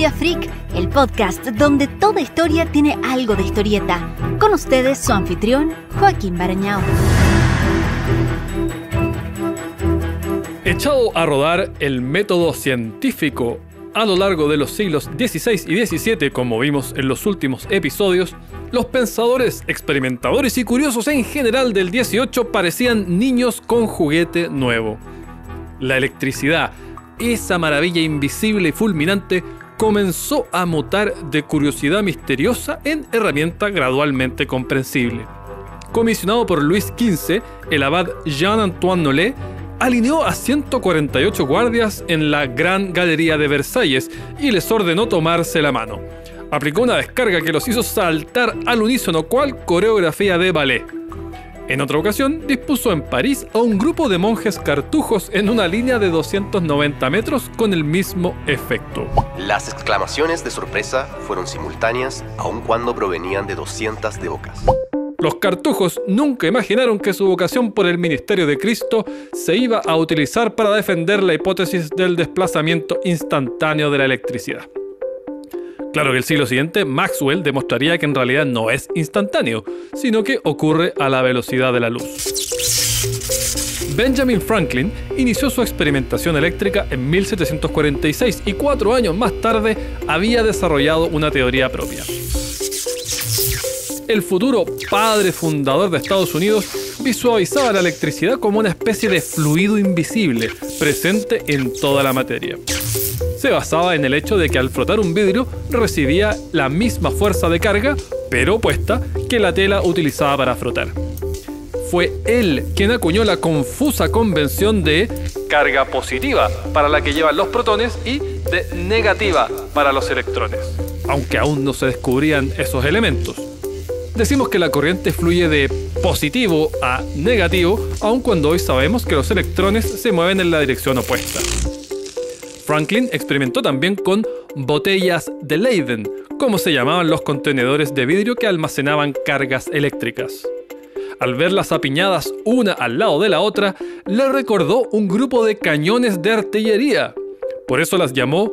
Historia Freak, el podcast donde toda historia tiene algo de historieta. Con ustedes su anfitrión, Joaquín Barañao. Echado a rodar el método científico a lo largo de los siglos XVI y XVII, como vimos en los últimos episodios, los pensadores, experimentadores y curiosos en general del XVIII parecían niños con juguete nuevo. La electricidad, esa maravilla invisible y fulminante, comenzó a mutar de curiosidad misteriosa en herramienta gradualmente comprensible. Comisionado por Luis XV, el abad Jean-Antoine Nollet alineó a 148 guardias en la Gran Galería de Versalles y les ordenó tomarse la mano. Aplicó una descarga que los hizo saltar al unísono cual coreografía de ballet. En otra ocasión, dispuso en París a un grupo de monjes cartujos en una línea de 290 metros con el mismo efecto. Las exclamaciones de sorpresa fueron simultáneas, aun cuando provenían de 200 de bocas. Los cartujos nunca imaginaron que su vocación por el ministerio de Cristo se iba a utilizar para defender la hipótesis del desplazamiento instantáneo de la electricidad. Claro que el siglo siguiente, Maxwell demostraría que en realidad no es instantáneo, sino que ocurre a la velocidad de la luz. Benjamin Franklin inició su experimentación eléctrica en 1746 y 4 años más tarde había desarrollado una teoría propia. El futuro padre fundador de Estados Unidos visualizaba la electricidad como una especie de fluido invisible presente en toda la materia. Se basaba en el hecho de que al frotar un vidrio recibía la misma fuerza de carga, pero opuesta, que la tela utilizada para frotar. Fue él quien acuñó la confusa convención de carga positiva para la que llevan los protones y de negativa para los electrones, aunque aún no se descubrían esos elementos. Decimos que la corriente fluye de positivo a negativo, aun cuando hoy sabemos que los electrones se mueven en la dirección opuesta. Franklin experimentó también con botellas de Leyden, como se llamaban los contenedores de vidrio que almacenaban cargas eléctricas. Al verlas apiñadas una al lado de la otra, le recordó un grupo de cañones de artillería. Por eso las llamó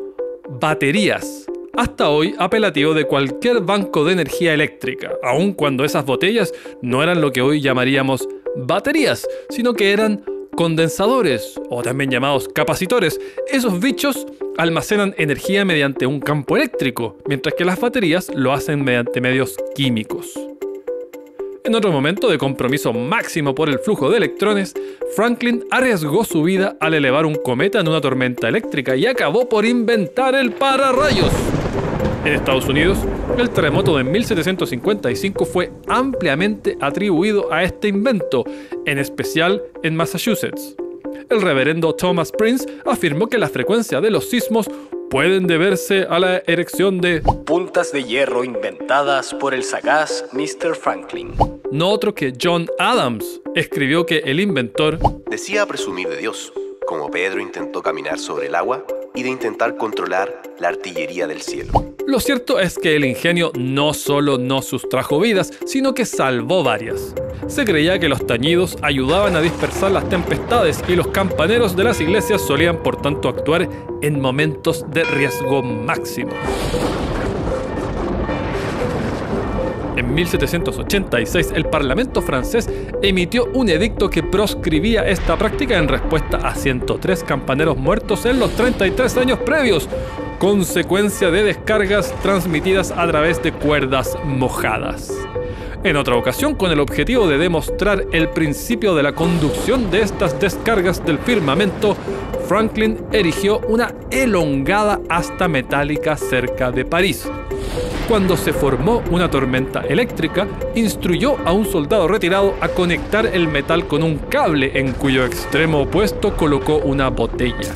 baterías. Hasta hoy apelativo de cualquier banco de energía eléctrica, aun cuando esas botellas no eran lo que hoy llamaríamos baterías, sino que eran condensadores, o también llamados capacitores. Esos bichos almacenan energía mediante un campo eléctrico, mientras que las baterías lo hacen mediante medios químicos. En otro momento de compromiso máximo por el flujo de electrones, Franklin arriesgó su vida al elevar un cometa en una tormenta eléctrica y acabó por inventar el pararrayos. En Estados Unidos, el terremoto de 1755 fue ampliamente atribuido a este invento, en especial en Massachusetts. El reverendo Thomas Prince afirmó que la frecuencia de los sismos pueden deberse a la erección de puntas de hierro inventadas por el sagaz Mr. Franklin. No otro que John Adams escribió que el inventor decía presumir de Dios, como Pedro intentó caminar sobre el agua y de intentar controlar la artillería del cielo. Lo cierto es que el ingenio no solo no sustrajo vidas, sino que salvó varias. Se creía que los tañidos ayudaban a dispersar las tempestades y los campaneros de las iglesias solían por tanto actuar en momentos de riesgo máximo. En 1786, el Parlamento francés emitió un edicto que proscribía esta práctica en respuesta a 103 campaneros muertos en los 33 años previos, consecuencia de descargas transmitidas a través de cuerdas mojadas. En otra ocasión, con el objetivo de demostrar el principio de la conducción de estas descargas del firmamento, Franklin erigió una elongada asta metálica cerca de París. Cuando se formó una tormenta eléctrica, instruyó a un soldado retirado a conectar el metal con un cable en cuyo extremo opuesto colocó una botella.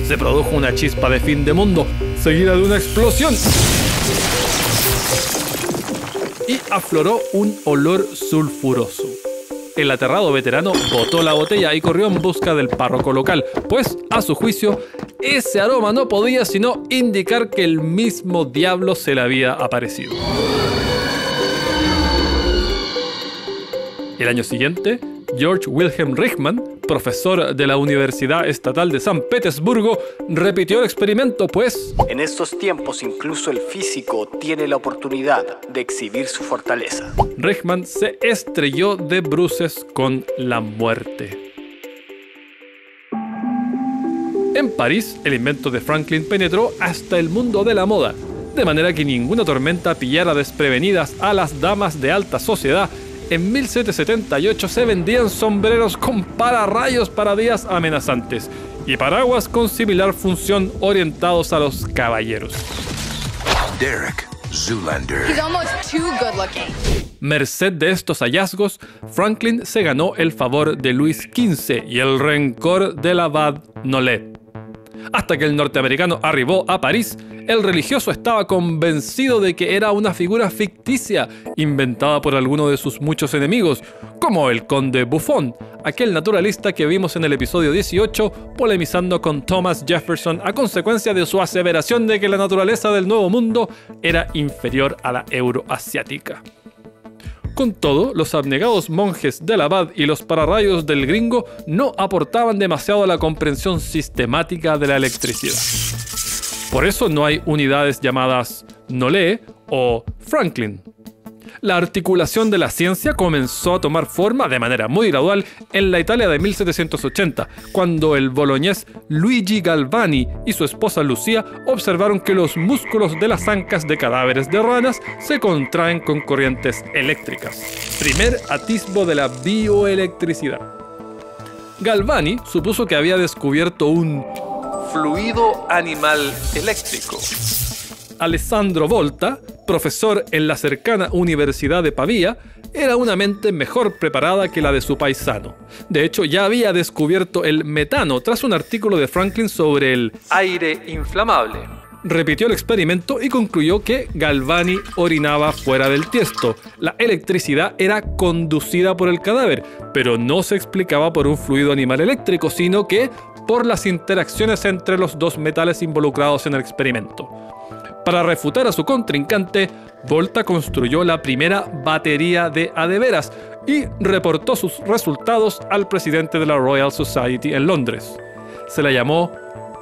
Se produjo una chispa de fin de mundo, seguida de una explosión. Y afloró un olor sulfuroso. El aterrado veterano botó la botella y corrió en busca del párroco local, pues, a su juicio, ese aroma no podía sino indicar que el mismo diablo se le había aparecido. El año siguiente, George Wilhelm Richmann, profesor de la Universidad Estatal de San Petersburgo, repitió el experimento, pues en estos tiempos incluso el físico tiene la oportunidad de exhibir su fortaleza. Richmann se estrelló de bruces con la muerte. En París, el invento de Franklin penetró hasta el mundo de la moda, de manera que ninguna tormenta pillara desprevenidas a las damas de alta sociedad. En 1778 se vendían sombreros con pararrayos para días amenazantes y paraguas con similar función orientados a los caballeros. Derek Zoolander. He's almost too good looking. Merced de estos hallazgos, Franklin se ganó el favor de Luis XV y el rencor del abad Nollet. Hasta que el norteamericano arribó a París, el religioso estaba convencido de que era una figura ficticia inventada por alguno de sus muchos enemigos, como el conde Buffon, aquel naturalista que vimos en el episodio 18 polemizando con Thomas Jefferson a consecuencia de su aseveración de que la naturaleza del Nuevo Mundo era inferior a la euroasiática. Con todo, los abnegados monjes del abad y los pararrayos del gringo no aportaban demasiado a la comprensión sistemática de la electricidad. Por eso no hay unidades llamadas Nollet o Franklin. La articulación de la ciencia comenzó a tomar forma de manera muy gradual en la Italia de 1780, cuando el boloñés Luigi Galvani y su esposa Lucia observaron que los músculos de las ancas de cadáveres de ranas se contraen con corrientes eléctricas. Primer atisbo de la bioelectricidad. Galvani supuso que había descubierto un fluido animal eléctrico. Alessandro Volta, profesor en la cercana Universidad de Pavía, era una mente mejor preparada que la de su paisano. De hecho, ya había descubierto el metano tras un artículo de Franklin sobre el aire inflamable. Repitió el experimento y concluyó que Galvani orinaba fuera del tiesto. La electricidad era conducida por el cadáver, pero no se explicaba por un fluido animal eléctrico, sino que por las interacciones entre los dos metales involucrados en el experimento. Para refutar a su contrincante, Volta construyó la primera batería de adeveras y reportó sus resultados al presidente de la Royal Society en Londres. Se la llamó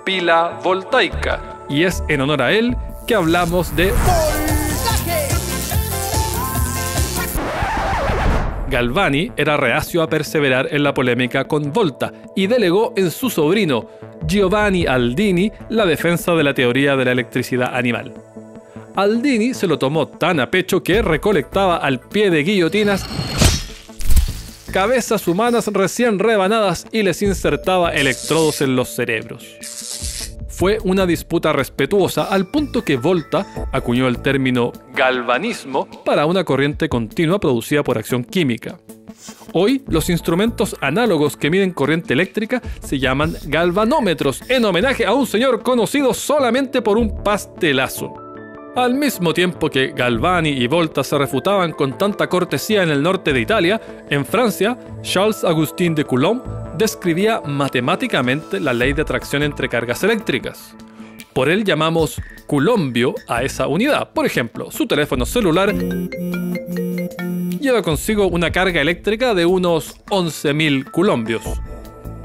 pila voltaica y es en honor a él que hablamos de Galvani era reacio a perseverar en la polémica con Volta y delegó en su sobrino, Giovanni Aldini, la defensa de la teoría de la electricidad animal. Aldini se lo tomó tan a pecho que recolectaba al pie de guillotinas cabezas humanas recién rebanadas y les insertaba electrodos en los cerebros. Fue una disputa respetuosa al punto que Volta acuñó el término galvanismo para una corriente continua producida por acción química. Hoy, los instrumentos análogos que miden corriente eléctrica se llaman galvanómetros, en homenaje a un señor conocido solamente por un pastelazo. Al mismo tiempo que Galvani y Volta se refutaban con tanta cortesía en el norte de Italia, en Francia, Charles-Augustin de Coulomb describía matemáticamente la ley de atracción entre cargas eléctricas. Por él llamamos coulombio a esa unidad. Por ejemplo, su teléfono celular lleva consigo una carga eléctrica de unos 11.000 coulombios.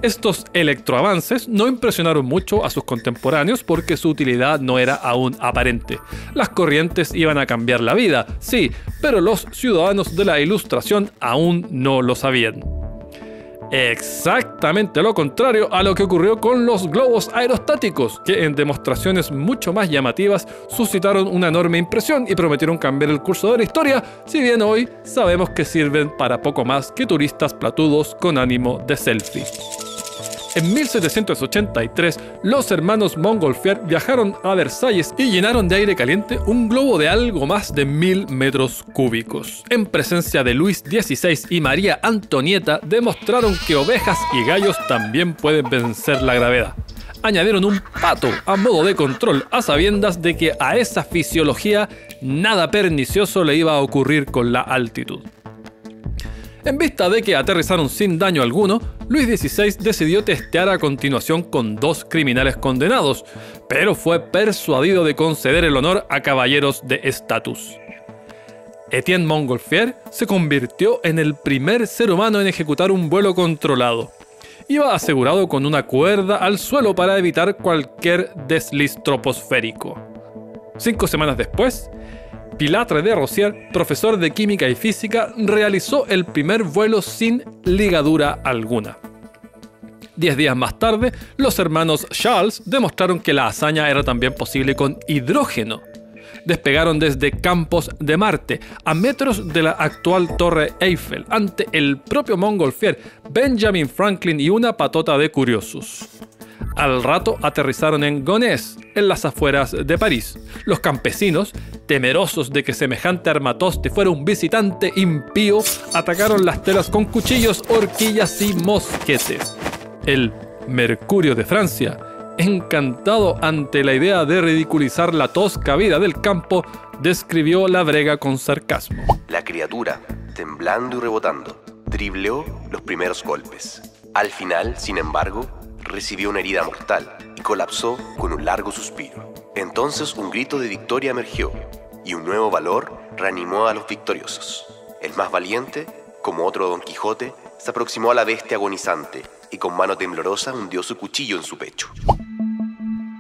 Estos electroavances no impresionaron mucho a sus contemporáneos porque su utilidad no era aún aparente. Las corrientes iban a cambiar la vida, sí, pero los ciudadanos de la Ilustración aún no lo sabían. Exactamente lo contrario a lo que ocurrió con los globos aerostáticos, que en demostraciones mucho más llamativas suscitaron una enorme impresión y prometieron cambiar el curso de la historia, si bien hoy sabemos que sirven para poco más que turistas platudos con ánimo de selfie. En 1783, los hermanos Montgolfier viajaron a Versalles y llenaron de aire caliente un globo de algo más de 1000 metros cúbicos. En presencia de Luis XVI y María Antonieta, demostraron que ovejas y gallos también pueden vencer la gravedad. Añadieron un pato a modo de control, a sabiendas de que a esa fisiología nada pernicioso le iba a ocurrir con la altitud. En vista de que aterrizaron sin daño alguno, Luis XVI decidió testear a continuación con 2 criminales condenados, pero fue persuadido de conceder el honor a caballeros de estatus. Etienne Montgolfier se convirtió en el primer ser humano en ejecutar un vuelo controlado. Iba asegurado con una cuerda al suelo para evitar cualquier desliz troposférico. 5 semanas después, Pilatre de Rosière, profesor de química y física, realizó el primer vuelo sin ligadura alguna. 10 días más tarde, los hermanos Charles demostraron que la hazaña era también posible con hidrógeno. Despegaron desde Campos de Marte, a metros de la actual Torre Eiffel, ante el propio Montgolfier, Benjamin Franklin y una patota de curiosos. Al rato aterrizaron en Gonesse, en las afueras de París. Los campesinos, temerosos de que semejante armatoste fuera un visitante impío, atacaron las telas con cuchillos, horquillas y mosquetes. El Mercurio de Francia, encantado ante la idea de ridiculizar la tosca vida del campo, describió la brega con sarcasmo. La criatura, temblando y rebotando, dribleó los primeros golpes. Al final, sin embargo, recibió una herida mortal y colapsó con un largo suspiro. Entonces un grito de victoria emergió y un nuevo valor reanimó a los victoriosos. El más valiente, como otro Don Quijote, se aproximó a la bestia agonizante y con mano temblorosa hundió su cuchillo en su pecho.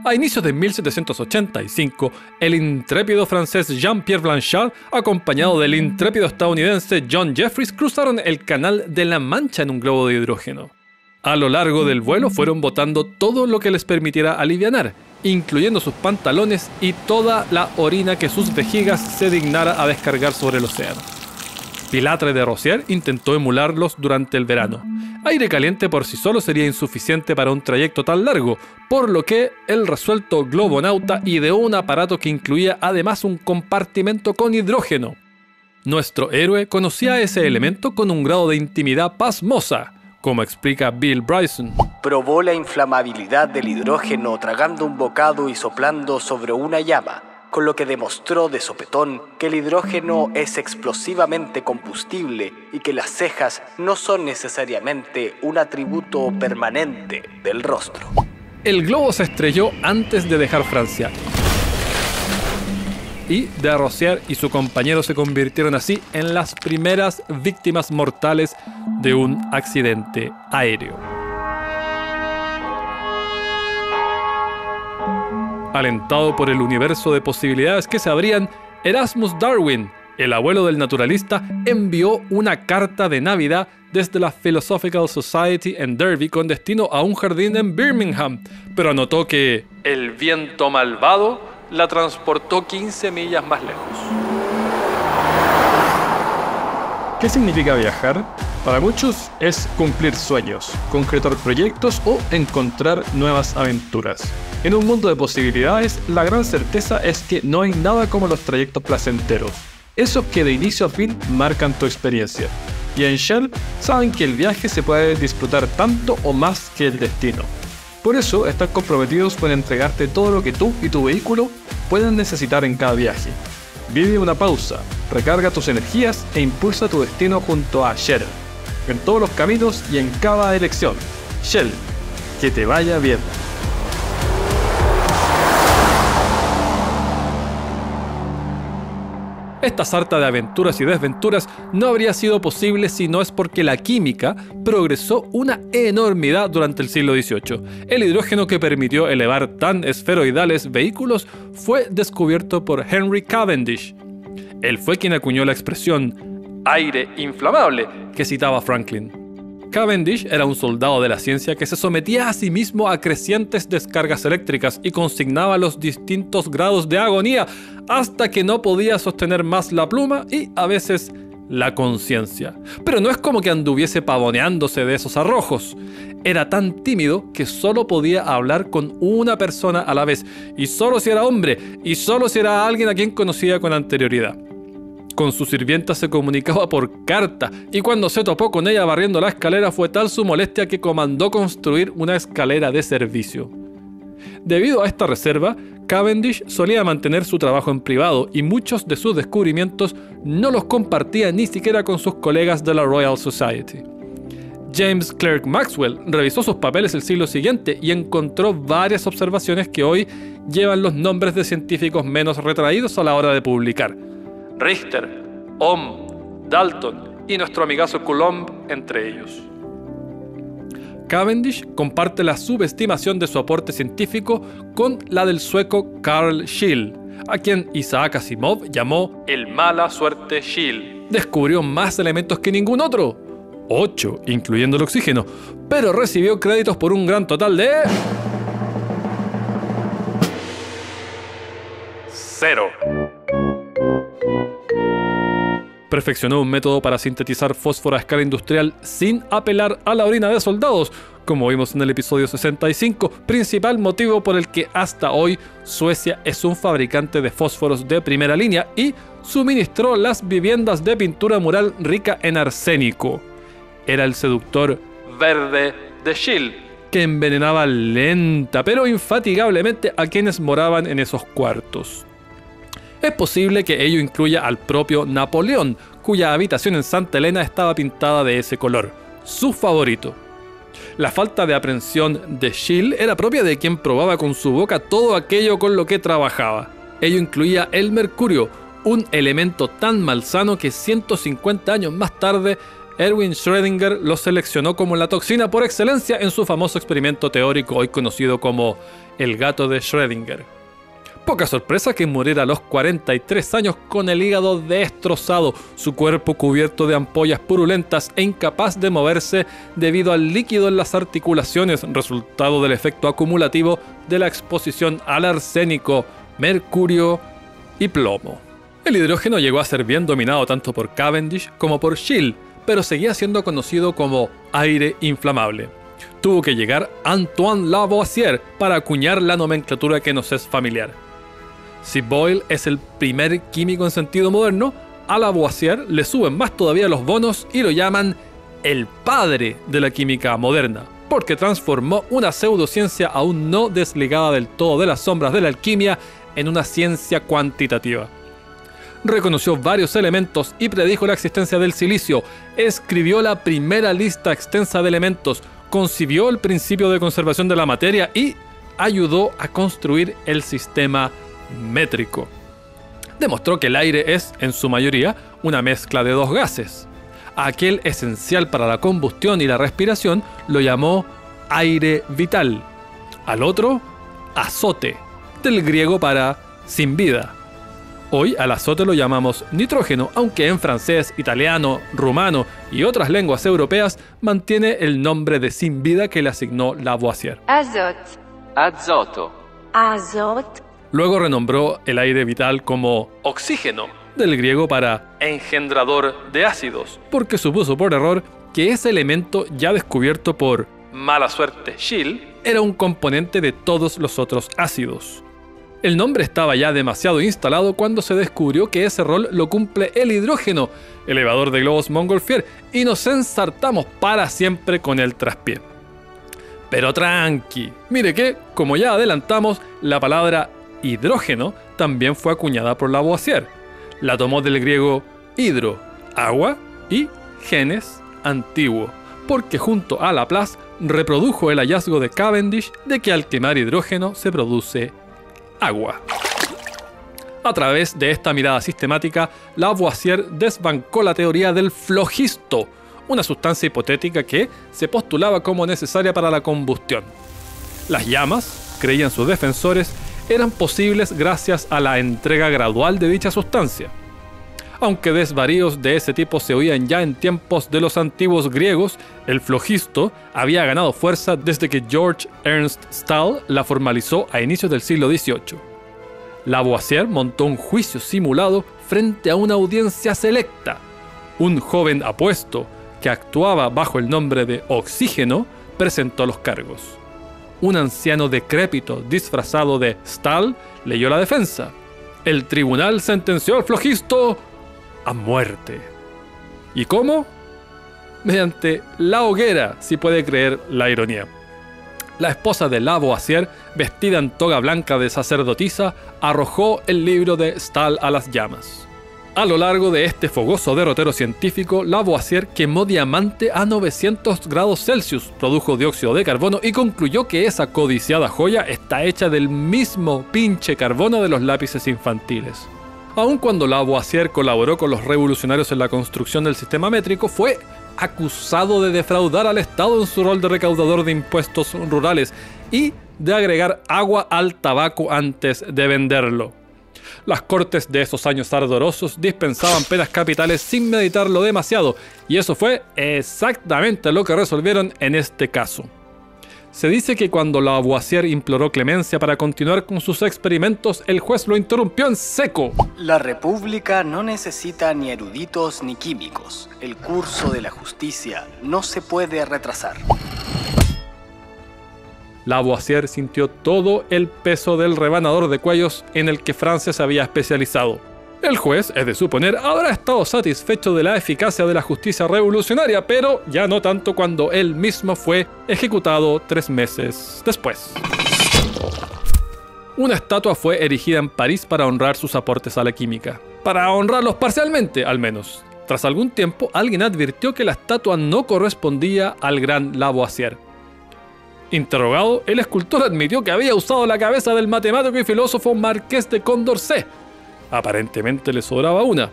A inicios de 1785, el intrépido francés Jean-Pierre Blanchard, acompañado del intrépido estadounidense John Jeffries, cruzaron el Canal de la Mancha en un globo de hidrógeno. A lo largo del vuelo fueron botando todo lo que les permitiera alivianar, incluyendo sus pantalones y toda la orina que sus vejigas se dignara a descargar sobre el océano. Pilatre de Rosière intentó emularlos durante el verano. Aire caliente por sí solo sería insuficiente para un trayecto tan largo, por lo que el resuelto globonauta ideó un aparato que incluía además un compartimento con hidrógeno. Nuestro héroe conocía ese elemento con un grado de intimidad pasmosa, como explica Bill Bryson. Probó la inflamabilidad del hidrógeno tragando un bocado y soplando sobre una llama, con lo que demostró de sopetón que el hidrógeno es explosivamente combustible y que las cejas no son necesariamente un atributo permanente del rostro. El globo se estrelló antes de dejar Francia, y de Rosière y su compañero se convirtieron así en las primeras víctimas mortales de un accidente aéreo. Alentado por el universo de posibilidades que se abrían, Erasmus Darwin, el abuelo del naturalista, envió una carta de Navidad desde la Philosophical Society en Derby con destino a un jardín en Birmingham, pero anotó que el viento malvado la transportó 15 millas más lejos. ¿Qué significa viajar? Para muchos es cumplir sueños, concretar proyectos o encontrar nuevas aventuras. En un mundo de posibilidades, la gran certeza es que no hay nada como los trayectos placenteros, esos que de inicio a fin marcan tu experiencia. Y en Shell saben que el viaje se puede disfrutar tanto o más que el destino. Por eso están comprometidos con entregarte todo lo que tú y tu vehículo pueden necesitar en cada viaje. Vive una pausa, recarga tus energías e impulsa tu destino junto a Shell. En todos los caminos y en cada elección. Shell, que te vaya bien. Esta sarta de aventuras y desventuras no habría sido posible si no es porque la química progresó una enormidad durante el siglo XVIII. El hidrógeno que permitió elevar tan esferoidales vehículos fue descubierto por Henry Cavendish. Él fue quien acuñó la expresión aire inflamable que citaba Franklin. Cavendish era un soldado de la ciencia que se sometía a sí mismo a crecientes descargas eléctricas y consignaba los distintos grados de agonía hasta que no podía sostener más la pluma y, a veces, la conciencia. Pero no es como que anduviese pavoneándose de esos arrojos. Era tan tímido que solo podía hablar con una persona a la vez, y solo si era hombre, y solo si era alguien a quien conocía con anterioridad. Con su sirvienta se comunicaba por carta, y cuando se topó con ella barriendo la escalera fue tal su molestia que comandó construir una escalera de servicio. Debido a esta reserva, Cavendish solía mantener su trabajo en privado y muchos de sus descubrimientos no los compartía ni siquiera con sus colegas de la Royal Society. James Clerk Maxwell revisó sus papeles el siglo siguiente y encontró varias observaciones que hoy llevan los nombres de científicos menos retraídos a la hora de publicar: Richter, Ohm, Dalton y nuestro amigazo Coulomb entre ellos. Cavendish comparte la subestimación de su aporte científico con la del sueco Carl Scheele, a quien Isaac Asimov llamó el mala suerte Scheele. Descubrió más elementos que ningún otro, 8, incluyendo el oxígeno, pero recibió créditos por un gran total de 0. Perfeccionó un método para sintetizar fósforo a escala industrial sin apelar a la orina de soldados, como vimos en el episodio 65, principal motivo por el que hasta hoy Suecia es un fabricante de fósforos de primera línea y suministró las viviendas de pintura mural rica en arsénico. Era el seductor verde de Scheele, que envenenaba lenta pero infatigablemente a quienes moraban en esos cuartos. Es posible que ello incluya al propio Napoleón, cuya habitación en Santa Elena estaba pintada de ese color, su favorito. La falta de aprensión de Scheele era propia de quien probaba con su boca todo aquello con lo que trabajaba. Ello incluía el mercurio, un elemento tan malsano que 150 años más tarde Erwin Schrödinger lo seleccionó como la toxina por excelencia en su famoso experimento teórico hoy conocido como el gato de Schrödinger. Poca sorpresa que muriera a los 43 años con el hígado destrozado, su cuerpo cubierto de ampollas purulentas e incapaz de moverse debido al líquido en las articulaciones, resultado del efecto acumulativo de la exposición al arsénico, mercurio y plomo. El hidrógeno llegó a ser bien dominado tanto por Cavendish como por Scheele, pero seguía siendo conocido como aire inflamable. Tuvo que llegar Antoine Lavoisier para acuñar la nomenclatura que nos es familiar. Si Boyle es el primer químico en sentido moderno, a Lavoisier le suben más todavía los bonos y lo llaman el padre de la química moderna, porque transformó una pseudociencia aún no desligada del todo de las sombras de la alquimia en una ciencia cuantitativa. Reconoció varios elementos y predijo la existencia del silicio, escribió la primera lista extensa de elementos, concibió el principio de conservación de la materia y ayudó a construir el sistema métrico. Demostró que el aire es, en su mayoría, una mezcla de dos gases. Aquel esencial para la combustión y la respiración lo llamó aire vital. Al otro, azote, del griego para sin vida. Hoy al azote lo llamamos nitrógeno, aunque en francés, italiano, rumano y otras lenguas europeas mantiene el nombre de sin vida que le asignó Lavoisier. Azoto. Luego renombró el aire vital como oxígeno, del griego para engendrador de ácidos, porque supuso por error que ese elemento ya descubierto por mala suerte Scheele era un componente de todos los otros ácidos. El nombre estaba ya demasiado instalado cuando se descubrió que ese rol lo cumple el hidrógeno, elevador de globos Montgolfier, y nos ensartamos para siempre con el traspié. Pero tranqui, mire que, como ya adelantamos, la palabra hidrógeno también fue acuñada por Lavoisier. La tomó del griego hidro, agua, y genes, antiguo, porque junto a Laplace reprodujo el hallazgo de Cavendish de que al quemar hidrógeno se produce agua. A través de esta mirada sistemática, Lavoisier desbancó la teoría del flogisto, una sustancia hipotética que se postulaba como necesaria para la combustión. Las llamas, creían sus defensores, eran posibles gracias a la entrega gradual de dicha sustancia. Aunque desvaríos de ese tipo se oían ya en tiempos de los antiguos griegos, el flogisto había ganado fuerza desde que George Ernst Stahl la formalizó a inicios del siglo XVIII. Lavoisier montó un juicio simulado frente a una audiencia selecta. Un joven apuesto, que actuaba bajo el nombre de Oxígeno, presentó los cargos. Un anciano decrépito disfrazado de Stahl leyó la defensa. El tribunal sentenció al flogisto a muerte. ¿Y cómo? Mediante la hoguera, si puede creer la ironía. La esposa de Lavoisier, vestida en toga blanca de sacerdotisa, arrojó el libro de Stahl a las llamas. A lo largo de este fogoso derrotero científico, Lavoisier quemó diamante a 900 grados Celsius, produjo dióxido de carbono y concluyó que esa codiciada joya está hecha del mismo pinche carbono de los lápices infantiles. Aun cuando Lavoisier colaboró con los revolucionarios en la construcción del sistema métrico, fue acusado de defraudar al Estado en su rol de recaudador de impuestos rurales y de agregar agua al tabaco antes de venderlo. Las cortes de esos años ardorosos dispensaban penas capitales sin meditarlo demasiado, y eso fue exactamente lo que resolvieron en este caso. Se dice que cuando Lavoisier imploró clemencia para continuar con sus experimentos, el juez lo interrumpió en seco. La República no necesita ni eruditos ni químicos. El curso de la justicia no se puede retrasar. Lavoisier sintió todo el peso del rebanador de cuellos en el que Francia se había especializado. El juez, es de suponer, habrá estado satisfecho de la eficacia de la justicia revolucionaria, pero ya no tanto cuando él mismo fue ejecutado 3 meses después. Una estatua fue erigida en París para honrar sus aportes a la química. Para honrarlos parcialmente, al menos. Tras algún tiempo, alguien advirtió que la estatua no correspondía al gran Lavoisier. Interrogado, el escultor admitió que había usado la cabeza del matemático y filósofo Marqués de Condorcet. Aparentemente le sobraba una.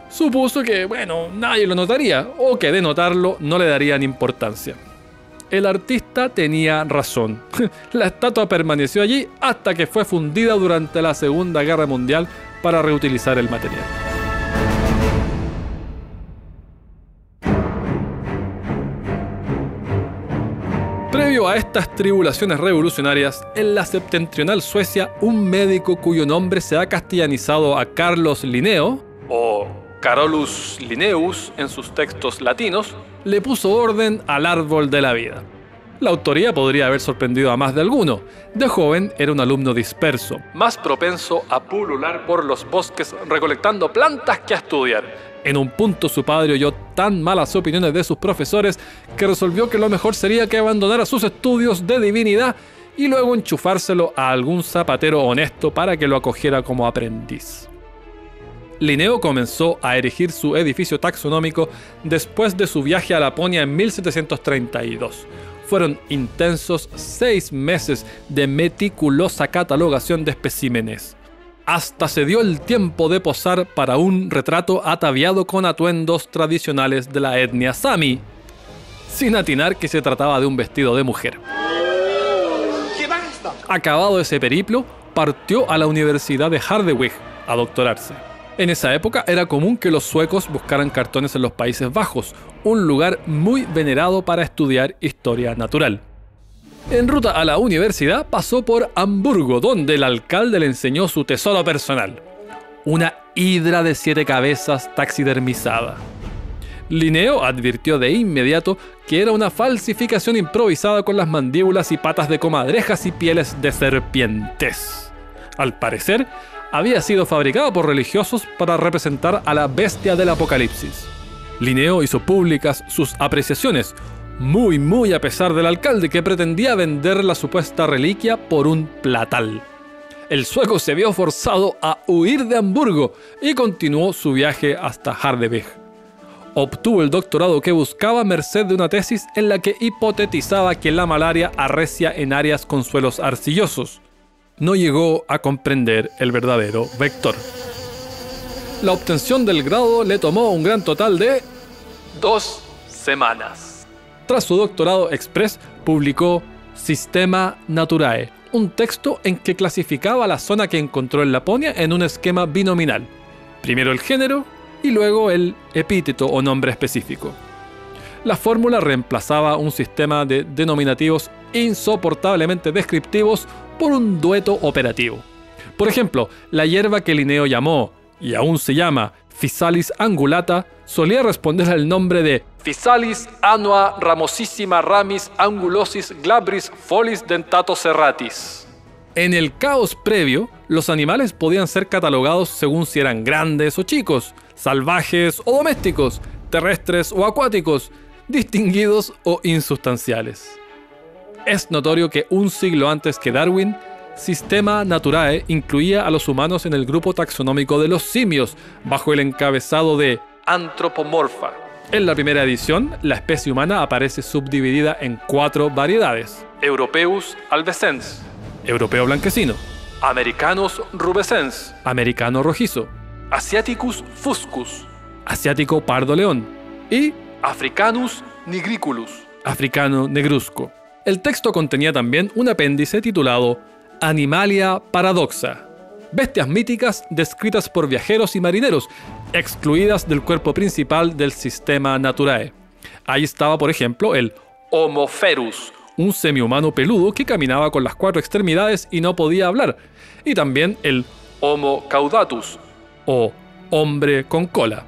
Supuso que, nadie lo notaría, o que de notarlo no le darían importancia. El artista tenía razón. La estatua permaneció allí hasta que fue fundida durante la Segunda Guerra Mundial para reutilizar el material. Previo a estas tribulaciones revolucionarias, en la septentrional Suecia, un médico cuyo nombre se ha castellanizado a Carlos Linneo, o Carolus Linnaeus en sus textos latinos, le puso orden al árbol de la vida. La autoría podría haber sorprendido a más de alguno. De joven era un alumno disperso, más propenso a pulular por los bosques recolectando plantas que a estudiar. En un punto su padre oyó tan malas opiniones de sus profesores que resolvió que lo mejor sería que abandonara sus estudios de divinidad y luego enchufárselo a algún zapatero honesto para que lo acogiera como aprendiz. Linneo comenzó a erigir su edificio taxonómico después de su viaje a Laponia en 1732. Fueron intensos 6 meses de meticulosa catalogación de especímenes. Hasta se dio el tiempo de posar para un retrato ataviado con atuendos tradicionales de la etnia Sami, sin atinar que se trataba de un vestido de mujer. Acabado ese periplo, partió a la Universidad de Harderwijk a doctorarse. En esa época era común que los suecos buscaran cartones en los Países Bajos, un lugar muy venerado para estudiar historia natural. En ruta a la universidad pasó por Hamburgo, donde el alcalde le enseñó su tesoro personal, una hidra de 7 cabezas taxidermizada. Linneo advirtió de inmediato que era una falsificación improvisada con las mandíbulas y patas de comadrejas y pieles de serpientes. Al parecer, había sido fabricada por religiosos para representar a la bestia del apocalipsis. Linneo hizo públicas sus apreciaciones, muy a pesar del alcalde, que pretendía vender la supuesta reliquia por un platal. El sueco se vio forzado a huir de Hamburgo y continuó su viaje hasta Harderwijk. Obtuvo el doctorado que buscaba merced de una tesis en la que hipotetizaba que la malaria arrecia en áreas con suelos arcillosos. No llegó a comprender el verdadero vector. La obtención del grado le tomó un gran total de 2 semanas. Tras su doctorado express, publicó Systema Naturae, un texto en que clasificaba la zona que encontró en Laponia en un esquema binominal. Primero el género y luego el epíteto o nombre específico. La fórmula reemplazaba un sistema de denominativos insoportablemente descriptivos por un dueto operativo. Por ejemplo, la hierba que Linneo llamó, y aún se llama, Physalis angulata, solía responder al nombre de Physalis annua ramosissima ramis angulosis glabris folis dentato serratis. En el caos previo, los animales podían ser catalogados según si eran grandes o chicos, salvajes o domésticos, terrestres o acuáticos, distinguidos o insustanciales. Es notorio que un siglo antes que Darwin, Systema Naturae incluía a los humanos en el grupo taxonómico de los simios, bajo el encabezado de Anthropomorpha. En la primera edición, la especie humana aparece subdividida en 4 variedades: Europeus albescens, europeo blanquecino; Americanus rubescens, americano rojizo, Asiaticus fuscus, asiático pardo león, y Africanus nigriculus, africano negruzco. El texto contenía también un apéndice titulado Animalia paradoxa, bestias míticas descritas por viajeros y marineros, excluidas del cuerpo principal del Systema Naturae. Ahí estaba, por ejemplo, el Homo ferus, un semihumano peludo que caminaba con las 4 extremidades y no podía hablar, y también el Homo caudatus, o hombre con cola.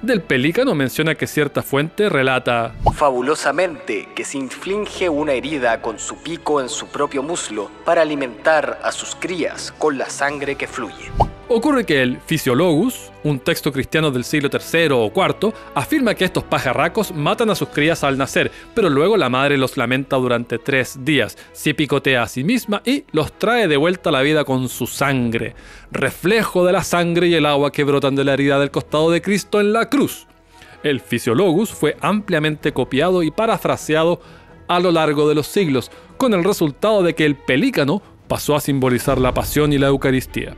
Del pelícano menciona que cierta fuente relata fabulosamente que se inflige una herida con su pico en su propio muslo para alimentar a sus crías con la sangre que fluye. Ocurre que el Physiologus, un texto cristiano del siglo III o IV, afirma que estos pajarracos matan a sus crías al nacer, pero luego la madre los lamenta durante 3 días, se picotea a sí misma y los trae de vuelta a la vida con su sangre, reflejo de la sangre y el agua que brotan de la herida del costado de Cristo en la cruz. El Physiologus fue ampliamente copiado y parafraseado a lo largo de los siglos, con el resultado de que el pelícano pasó a simbolizar la pasión y la Eucaristía.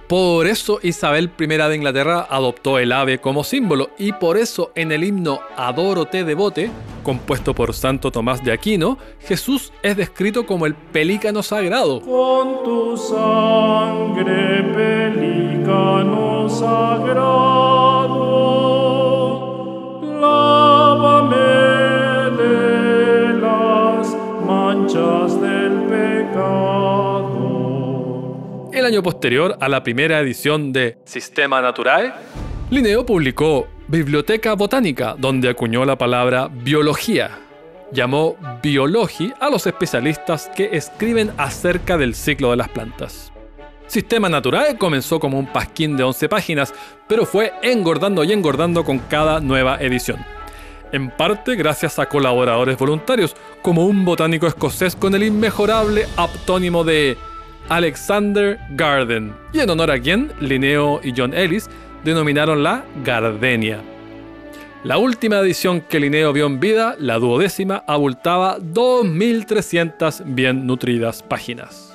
Por eso Isabel I de Inglaterra adoptó el ave como símbolo, y por eso en el himno Adoro te devote, compuesto por Santo Tomás de Aquino, Jesús es descrito como el pelícano sagrado. Con tu sangre, pelícano sagrado, lávame de las manchas del pecado. El año posterior a la primera edición de Systema Naturae, Linneo publicó Bibliotheca Botanica, donde acuñó la palabra biología. Llamó biologi a los especialistas que escriben acerca del ciclo de las plantas. Systema Naturae comenzó como un pasquín de 11 páginas, pero fue engordando y engordando con cada nueva edición. En parte gracias a colaboradores voluntarios, como un botánico escocés con el inmejorable aptónimo de Alexander Garden, y en honor a quien Linneo y John Ellis denominaron la Gardenia. La última edición que Linneo vio en vida, la 12ª, abultaba 2.300 bien nutridas páginas.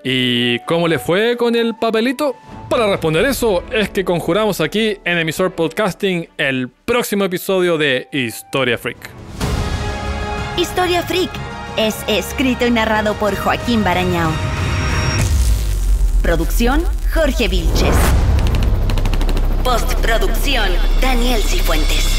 ¿Y cómo le fue con el papelito? Para responder eso es que conjuramos aquí en Emisor Podcasting el próximo episodio de Historia Freak. Historia Freak es escrito y narrado por Joaquín Barañao. Producción, Jorge Vilches. Postproducción, Daniel Cifuentes.